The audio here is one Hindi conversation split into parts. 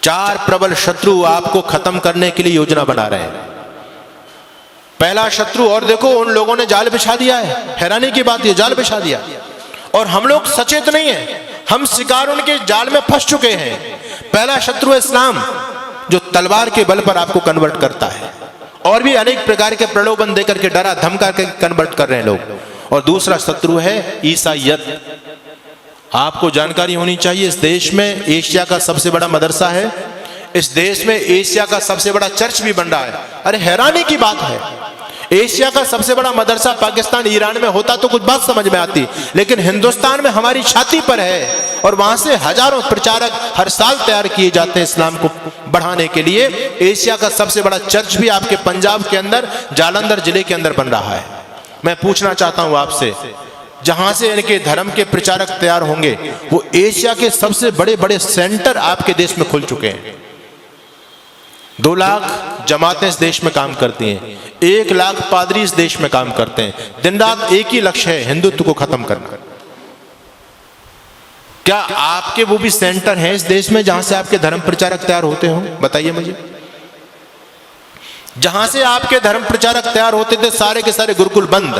चार प्रबल शत्रु आपको खत्म करने के लिए योजना बना रहे हैं। पहला शत्रु, और देखो उन लोगों ने जाल बिछा दिया है, हैरानी की बात ये, जाल बिछा दिया और हम लोग सचेत नहीं है, हम शिकार उनके जाल में फंस चुके हैं। पहला शत्रु है इस्लाम, जो तलवार के बल पर आपको कन्वर्ट करता है, और भी अनेक प्रकार के प्रलोभन देकर के डरा धमका के कन्वर्ट कर रहे हैं लोग। और दूसरा शत्रु है ईसाइयत। आपको जानकारी होनी चाहिए, इस देश में एशिया का सबसे बड़ा मदरसा है, इस देश में एशिया का सबसे बड़ा चर्च भी बन रहा है। अरे हैरानी की बात है, एशिया का सबसे बड़ा मदरसा पाकिस्तान ईरान में होता तो कुछ बात समझ में आती, लेकिन हिंदुस्तान में हमारी छाती पर है, और वहां से हजारों प्रचारक हर साल तैयार किए जाते हैं इस्लाम को बढ़ाने के लिए। एशिया का सबसे बड़ा चर्च भी आपके पंजाब के अंदर जालंधर जिले के अंदर बन रहा है। मैं पूछना चाहता हूं आपसे, जहां से इनके धर्म के प्रचारक तैयार होंगे, वो एशिया के सबसे बड़े बड़े सेंटर आपके देश में खुल चुके हैं। 2 लाख जमातें इस देश में काम करती हैं, 1 लाख पादरी इस देश में काम करते हैं। दिन रात एक ही लक्ष्य है, हिंदुत्व को खत्म करना। क्या आपके वो भी सेंटर हैं इस देश में जहां से आपके धर्म प्रचारक तैयार होते हो? बताइए मुझे। जहां से आपके धर्म प्रचारक तैयार होते थे, सारे के सारे गुरुकुल बंद,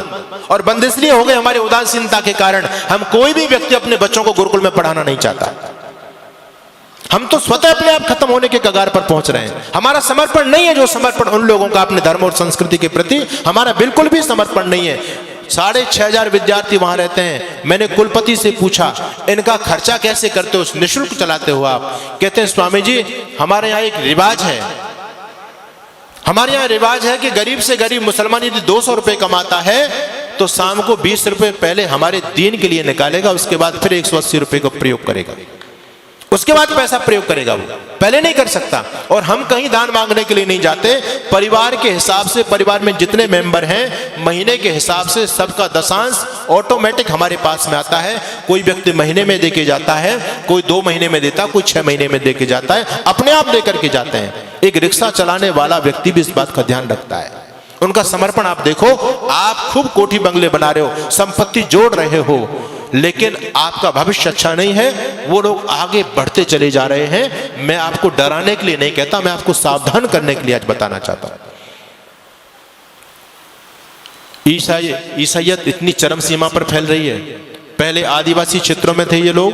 और बंद इसलिए हो गए हमारे उदासीनता के कारण। हम कोई भी व्यक्ति अपने बच्चों को गुरुकुल में पढ़ाना नहीं चाहता। हम तो स्वतः अपने आप खत्म होने के कगार पर पहुंच रहे हैं। हमारा समर्पण नहीं है जो समर्पण उन लोगों का अपने धर्म और संस्कृति के प्रति, हमारा बिल्कुल भी समर्पण नहीं है। 6500 विद्यार्थी वहां रहते हैं। मैंने कुलपति से पूछा, इनका खर्चा कैसे करते हो, निःशुल्क चलाते हो आप? कहते हैं स्वामी जी, हमारे यहाँ एक रिवाज है, हमारे यहाँ रिवाज है कि गरीब से गरीब मुसलमान यदि 200 रुपए कमाता है तो शाम को 20 रुपए पहले हमारे दीन के लिए निकालेगा, उसके बाद फिर 180 रुपए का प्रयोग करेगा, उसके बाद पैसा प्रयोग करेगा, वो पहले नहीं कर सकता। और हम कहीं दान मांगने के लिए नहीं जाते, परिवार के हिसाब से, परिवार में जितने मेंबर हैं महीने के हिसाब से सबका दशांश ऑटोमेटिक हमारे पास में आता है। कोई व्यक्ति महीने में देके जाता है, कोई 2 महीने में देता, कोई 6 महीने में देके जाता है, अपने आप देकर के जाते हैं। एक रिक्शा चलाने वाला व्यक्ति भी इस बात का ध्यान रखता है। उनका समर्पण आप देखो। आप खूब कोठी बंगले बना रहे हो, संपत्ति जोड़ रहे हो, लेकिन आपका भविष्य अच्छा नहीं है। वो लोग आगे बढ़ते चले जा रहे हैं। मैं आपको डराने के लिए नहीं कहता, मैं आपको सावधान करने के लिए आज बताना चाहता हूं। ईसाइयत इतनी चरम सीमा पर फैल रही है। पहले आदिवासी क्षेत्रों में थे ये लोग,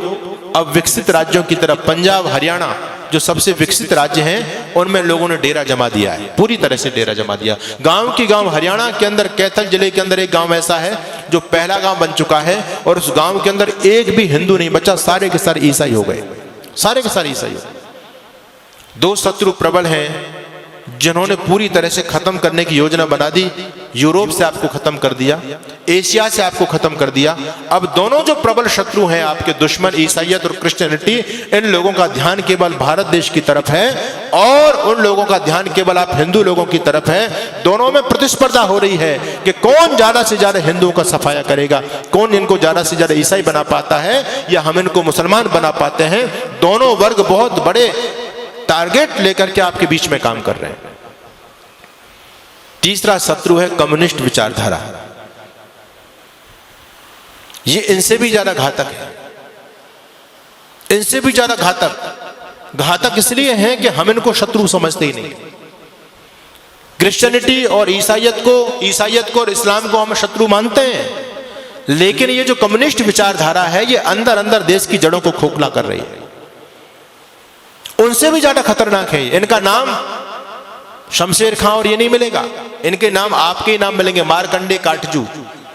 अब विकसित राज्यों की तरफ, पंजाब हरियाणा जो सबसे विकसित राज्य हैं, उनमें लोगों ने डेरा जमा दिया है, पूरी तरह से डेरा जमा दिया। गांव की गांव हरियाणा के अंदर, कैथल जिले के अंदर एक गांव ऐसा है जो पहला गांव बन चुका है, और उस गांव के अंदर एक भी हिंदू नहीं बचा, सारे के सारे ईसाई हो गए, सारे के सारे ईसाई हो गए। 2 शत्रु प्रबल हैं जिन्होंने पूरी तरह से खत्म करने की योजना बना दी। यूरोप से आपको खत्म कर दिया, एशिया से आपको खत्म कर दिया। अब दोनों जो प्रबल शत्रु हैं आपके दुश्मन, ईसाइयत और क्रिश्चियनिटी, इन लोगों का ध्यान केवल भारत देश की तरफ है, और उन लोगों का ध्यान केवल आप हिंदू लोगों की तरफ है। दोनों में प्रतिस्पर्धा हो रही है कि कौन ज्यादा से ज्यादा हिंदुओं का सफाया करेगा, कौन इनको ज्यादा से ज्यादा ईसाई बना पाता है, या हम इनको मुसलमान बना पाते हैं। दोनों वर्ग बहुत बड़े टारगेट लेकर के आपके बीच में काम कर रहे हैं। तीसरा शत्रु है कम्युनिस्ट विचारधारा। ये इनसे भी ज्यादा घातक है, इनसे भी ज्यादा घातक इसलिए है कि हम इनको शत्रु समझते ही नहीं। क्रिश्चियनिटी और ईसाइयत को और इस्लाम को हम शत्रु मानते हैं, लेकिन ये जो कम्युनिस्ट विचारधारा है, ये अंदर अंदर देश की जड़ों को खोखला कर रही है। उनसे भी ज्यादा खतरनाक है। इनका नाम शमशेर खां और ये नहीं मिलेगा, इनके नाम आपके ही नाम मिलेंगे, मारकंडे काटजू।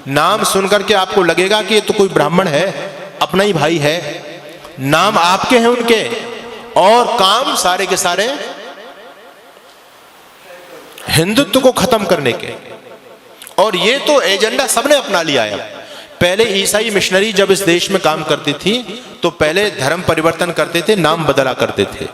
नाम सुनकर के आपको लगेगा कि ये तो कोई ब्राह्मण है, अपना ही भाई है। नाम आपके हैं उनके, और काम सारे के सारे हिंदुत्व को खत्म करने के। और ये तो एजेंडा सबने अपना लिया है। पहले ईसाई मिशनरी जब इस देश में काम करती थी तो पहले धर्म परिवर्तन करते थे, नाम बदला करते थे।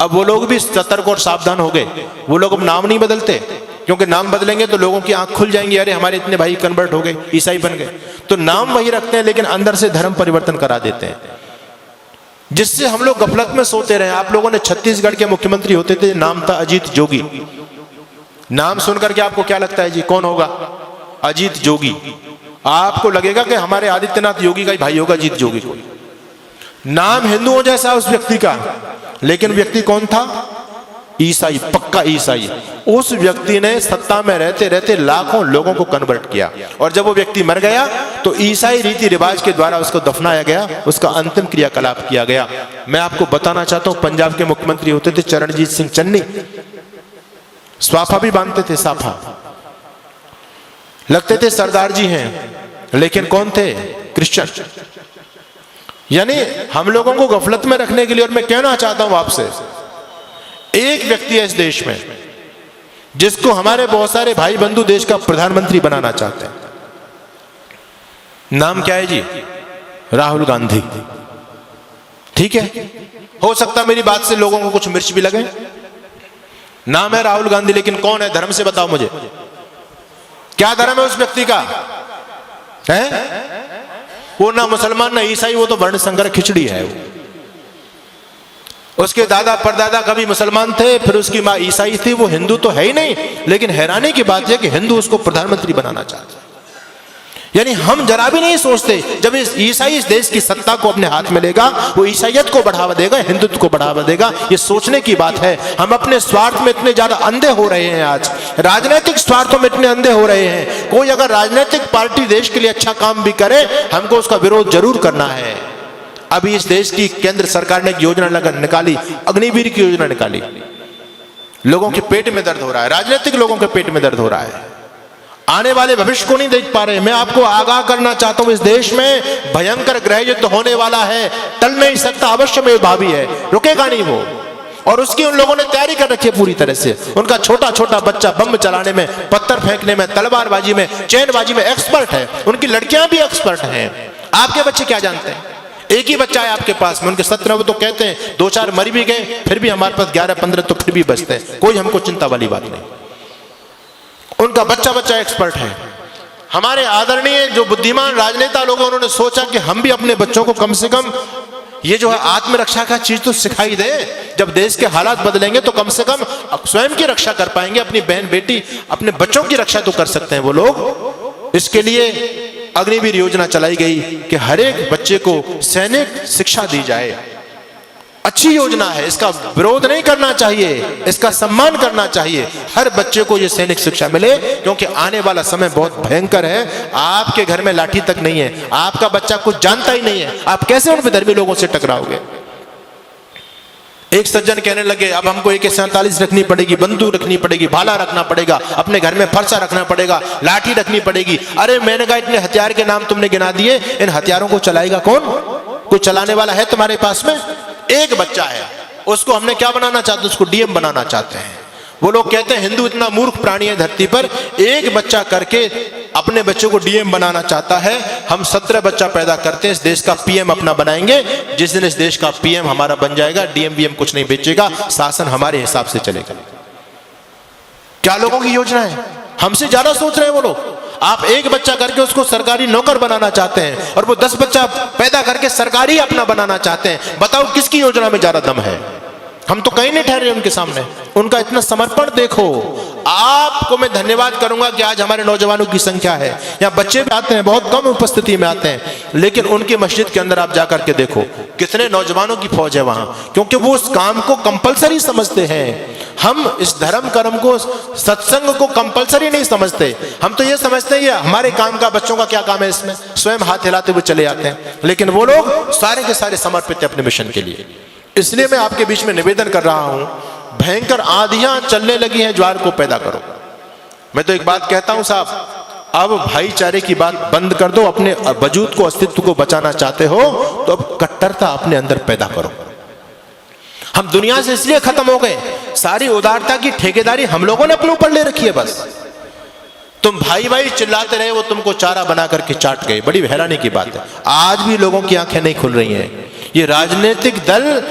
अब वो लोग भी सतर्क और सावधान हो गए। वो लोग अब नाम नहीं बदलते, क्योंकि नाम बदलेंगे तो लोगों की आंख खुल जाएंगी, अरे हमारे इतने भाई कन्वर्ट हो गए, ईसाई बन गए। तो नाम वही रखते हैं, लेकिन अंदर से धर्म परिवर्तन करा देते हैं, जिससे हम लोग गफलत में सोते रहे। आप लोगों ने छत्तीसगढ़ के मुख्यमंत्री होते थे, नाम था अजीत जोगी। नाम सुनकर के आपको क्या लगता है जी, कौन होगा? अजीत जोगी। आपको लगेगा कि हमारे आदित्यनाथ योगी का ही भाई होगा अजीत जोगी को। नाम हिंदुओं जैसा उस व्यक्ति का, लेकिन व्यक्ति कौन था? ईसाई, पक्का ईसाई। उस व्यक्ति ने सत्ता में रहते रहते लाखों लोगों को कन्वर्ट किया, और जब वो व्यक्ति मर गया तो ईसाई रीति रिवाज के द्वारा उसको दफनाया गया, उसका अंतिम क्रियाकलाप किया गया। मैं आपको बताना चाहता हूं, पंजाब के मुख्यमंत्री होते थे चरणजीत सिंह चन्नी, स्वाफा भी बांधते थे, साफा, लगते थे सरदार जी हैं, लेकिन कौन थे? क्रिश्चियन। यानी हम लोगों को गफलत में रखने के लिए, और मैं कहना चाहता हूं आपसे, एक व्यक्ति है इस देश में जिसको हमारे बहुत सारे भाई बंधु देश का प्रधानमंत्री बनाना चाहते हैं। नाम क्या है जी? राहुल गांधी। ठीक है, हो सकता मेरी बात से लोगों को कुछ मिर्च भी लगे। नाम है राहुल गांधी, लेकिन कौन है? धर्म से बताओ मुझे, क्या धर्म है उस व्यक्ति का? है वो ना मुसलमान ना ईसाई, वो तो वर्ण संकर खिचड़ी है। उसके दादा परदादा कभी मुसलमान थे, फिर उसकी मां ईसाई थी, वो हिंदू तो है ही नहीं। लेकिन हैरानी की बात यह कि हिंदू उसको प्रधानमंत्री बनाना चाहते हैं। यानी हम जरा भी नहीं सोचते, जब इस ईसाई इस देश की सत्ता को अपने हाथ में लेगा, वो ईसाइयत को बढ़ावा देगा, हिंदुत्व को बढ़ावा देगा। ये सोचने की बात है। हम अपने स्वार्थ में इतने ज्यादा अंधे हो रहे हैं, आज राजनीतिक स्वार्थों में इतने अंधे हो रहे हैं। कोई अगर राजनीतिक पार्टी देश के लिए अच्छा काम भी करे, हमको उसका विरोध जरूर करना है। अभी इस देश की केंद्र सरकार ने एक योजना निकाली, अग्निवीर की योजना निकाली। लोगों के पेट में दर्द हो रहा है, राजनीतिक लोगों के पेट में दर्द हो रहा है, आने वाले भविष्य को नहीं देख पा रहे। मैं आपको आगाह करना चाहता हूं, इस देश में भयंकर गृह युद्ध होने वाला है, टल नहीं सकता, अवश्य में भावी है, रुकेगा नहीं वो। और उसकी उन लोगों ने तैयारी कर रखी है पूरी तरह से। उनका छोटा छोटा बच्चा बम चलाने में, पत्थर फेंकने में, तलवारबाजी में, चैनबाजी में एक्सपर्ट है। उनकी लड़कियां भी एक्सपर्ट हैं। आपके बच्चे क्या जानते हैं? एक ही बच्चा है आपके पास में, उनके 17 वो तो कहते हैं 2-4 मर भी गए, फिर भी हमारे पास 11-15 तो फिर भी बचते हैं। कोई हमको चिंता वाली बात नहीं। उनका बच्चा बच्चा एक्सपर्ट है। हमारे आदरणीय जो बुद्धिमान राजनेता लोग हैं, उन्होंने सोचा कि हम भी अपने बच्चों को कम से कम ये जो है आत्मरक्षा का चीज तो सिखाई दे। जब देश के हालात बदलेंगे तो कम से कम स्वयं की रक्षा कर पाएंगे, अपनी बहन बेटी अपने बच्चों की रक्षा तो कर सकते हैं वो लोग। इसके लिए अग्निवीर योजना चलाई गई कि हर एक बच्चे को सैनिक शिक्षा दी जाए। अच्छी योजना है, इसका विरोध नहीं करना चाहिए, इसका सम्मान करना चाहिए। हर बच्चे को ये सैनिक शिक्षा मिले, क्योंकि आने वाला समय बहुत भयंकर है। आपके घर में लाठी तक नहीं है, आपका बच्चा कुछ जानता ही नहीं है, आप कैसे उन विधर्मी लोगों से टकराओगे? एक सज्जन कहने लगे, अब हमको AK-47 रखनी पड़ेगी, बंदूक रखनी पड़ेगी, भाला रखना पड़ेगा, अपने घर में फरसा रखना पड़ेगा, लाठी रखनी पड़ेगी। अरे मैंने कहा, इतने हथियार के नाम तुमने गिना दिए, इन हथियारों को चलाएगा कौन? कोई चलाने वाला है तुम्हारे पास में? एक बच्चा है, उसको हमने क्या बनाना चाहते हैं? उसको DM बनाना चाहते हैं। वो लोग कहते हैं हिंदू इतना मूर्ख प्राणी है धरती पर, एक बच्चा करके अपने बच्चों को DM बनाना चाहता है। हम 17 बच्चा पैदा करते हैं, इस देश का PM अपना बनाएंगे। जिस दिन इस देश का PM हमारा बन जाएगा, DM कुछ नहीं बेचेगा, शासन हमारे हिसाब से चलेगा। क्या लोगों की योजना है? हमसे ज्यादा सोच रहे हैं वो लोग। आप एक बच्चा करके उसको सरकारी नौकर बनाना चाहते हैं, और वो 10 बच्चा पैदा करके सरकारी अपना बनाना चाहते हैं। बताओ किसकी योजना में ज्यादा दम है? हम तो कहीं नहीं ठहरे उनके सामने। उनका इतना समर्पण देखो। आपको मैं धन्यवाद करूंगा कि आज हमारे नौजवानों की संख्या है, यहाँ बच्चे भी आते हैं, बहुत कम उपस्थिति में आते हैं, लेकिन उनकी मस्जिद के अंदर आप जाकर के देखो कितने नौजवानों की फौज है वहां, क्योंकि वो उस काम को कंपलसरी समझते हैं। हम इस धर्म कर्म को, सत्संग को कंपलसरी नहीं समझते। हम तो ये समझते हैं ये हमारे काम का, बच्चों का क्या काम है इसमें, स्वयं हाथ हिलाते हुए चले जाते हैं। लेकिन वो लोग सारे के सारे समर्पित है अपने मिशन के लिए। इसलिए मैं आपके बीच में निवेदन कर रहा हूं, भयंकर आंधियां चलने लगी हैं, ज्वार को पैदा करो। मैं तो एक बात कहता हूं साहब, अब भाईचारे की बात बंद कर दो। अपने वजूद को, अस्तित्व को बचाना चाहते हो तो अब कट्टरता अपने अंदर पैदा करो। हम दुनिया से इसलिए खत्म हो गए, सारी उदारता की ठेकेदारी हम लोगों ने अपने ऊपर ले रखी है। बस तुम भाई भाई चिल्लाते रहे, वो तुमको चारा बना करके चाट गए। बड़ी हैरानी की बात है, आज भी लोगों की आंखें नहीं खुल रही हैं। ये राजनीतिक दल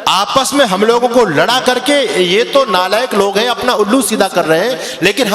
आपस में हम लोगों को लड़ा करके, ये तो नालायक लोग हैं, अपना उल्लू सीधा कर रहे हैं, लेकिन